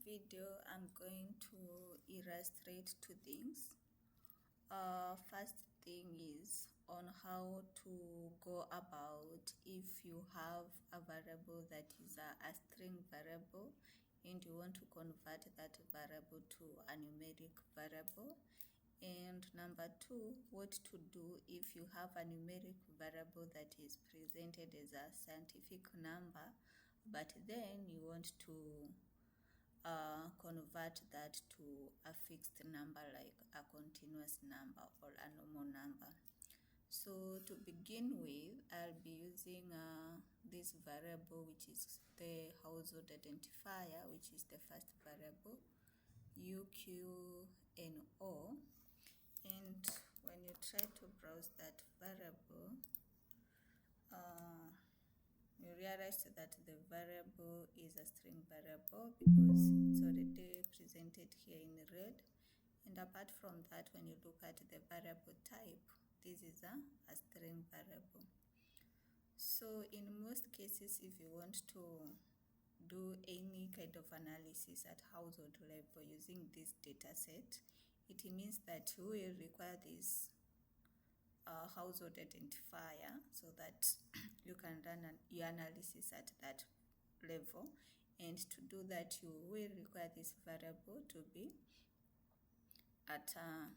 video, I'm going to illustrate two things. First thing is on how to go about if you have a variable that is a string variable and you want to convert that variable to a numeric variable. And number two, what to do if you have a numeric variable that is presented as a scientific number, but then you want to convert that to a fixed number like a continuous number or a normal number. So to begin with, I'll be using this variable, which is the household identifier, which is the first variable, UQNO. And when you try to browse that variable, you realize that the variable is a string variable because it's already presented here in red. And apart from that, when you look at the variable type, this is a string variable. So in most cases, if you want to do any kind of analysis at household level using this data set, it means that you will require this household identifier so that you can run your analysis at that level. And to do that, you will require this variable to be at a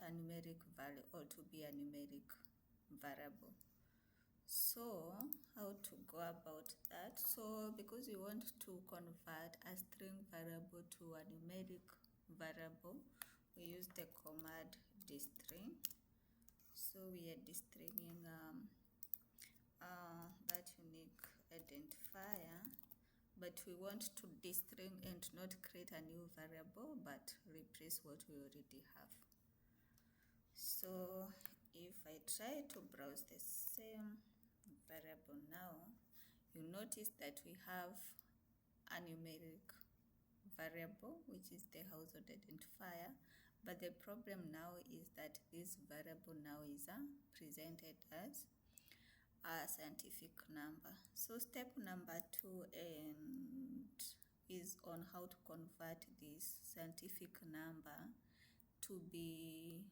numeric value or to be a numeric variable. So how to go about that? So because we want to convert a string variable to a numeric variable, we use the command destring. So we are destringing that unique identifier, but we want to destring and not create a new variable but replace what we already have. So if I try to browse the same variable now, you notice that we have a numeric variable, which is the household identifier, but the problem now is that this variable now is presented as a scientific number. So step number 2 is on how to convert this scientific number to be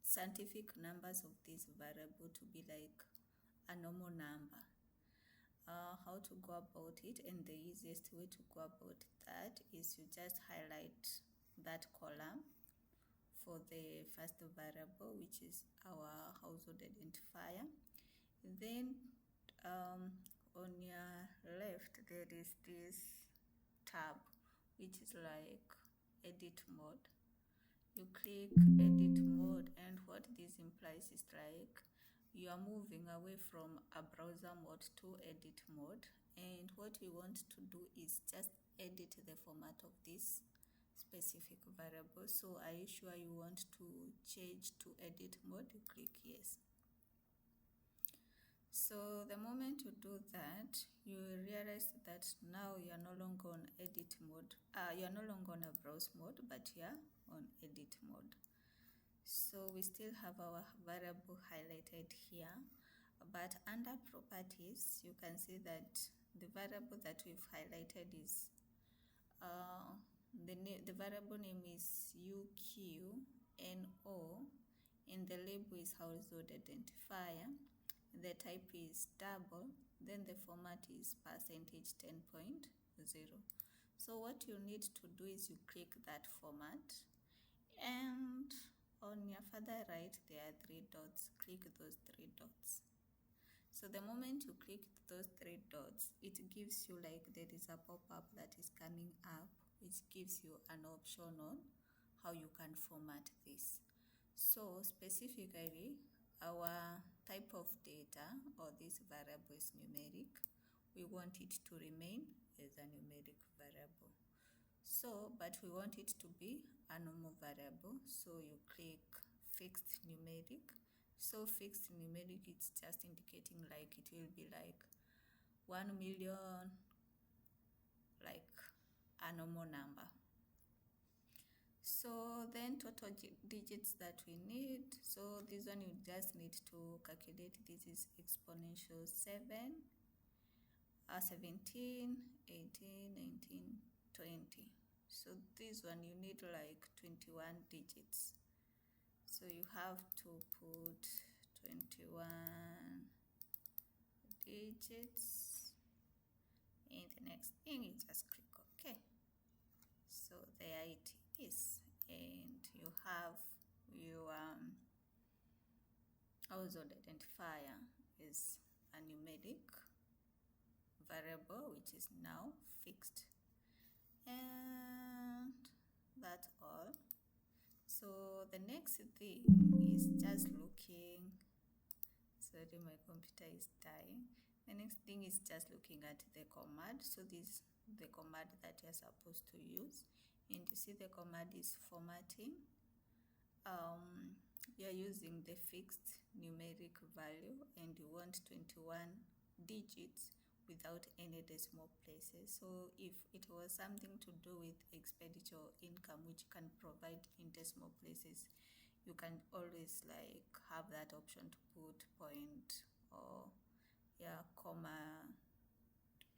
scientific numbers of this variable to be like a normal number. How to go about it, and the easiest way to go about that is you just highlight that column for the first variable, which is our household identifier. Then on your left there is this tab which is like edit mode. You click edit mode, and what this implies is like you are moving away from a browser mode to edit mode, and what we want to do is just edit the format of this specific variable. So are you sure you want to change to edit mode? You click yes. So the moment you do that, you realize that now you are no longer on edit mode. You are no longer on a browse mode, but you are on edit mode. So we still have our variable highlighted here, but under properties, you can see that the variable that we've highlighted is the variable name is UQNO, and the label is household identifier. The type is double, then the format is %10.0. So what you need to do is you click that format, and on your further right there are 3 dots. Click those 3 dots. So the moment you click those 3 dots, it gives you like there is a pop-up that is coming up, which gives you an option on how you can format this. So specifically, our type of data or this variable is numeric. We want it to remain as a numeric variable. So, but we want it to be a normal variable. So you click fixed numeric. So fixed numeric, it's just indicating like it will be like 1 million, like a normal number. So then total digits that we need. So this one you just need to calculate. This is exponential 7 17, 18, 19, 20. So this one you need like 21 digits. So you have to put 21 digits, and the next thing you just click OK. So there it is, and you have your household identifier is a numeric variable which is now fixed, and that's all. So the next thing is just looking, sorry my computer is dying. The next thing is just looking at the command. So this is the command that you're supposed to use, and you see the command is formatting. You're using the fixed numeric value and you want 21 digits without any decimal places. So if it was something to do with expenditure or income which can provide in decimal places, you can always like have that option to put point or comma,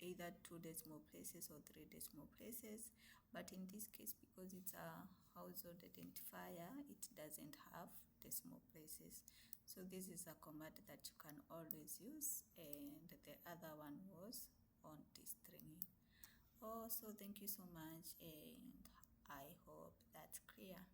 either 2 decimal places or 3 decimal places. But in this case, because it's a household identifier, it doesn't have decimal places. So this is a command that you can always use, and the other one was on destringing. So thank you so much, and I hope that's clear.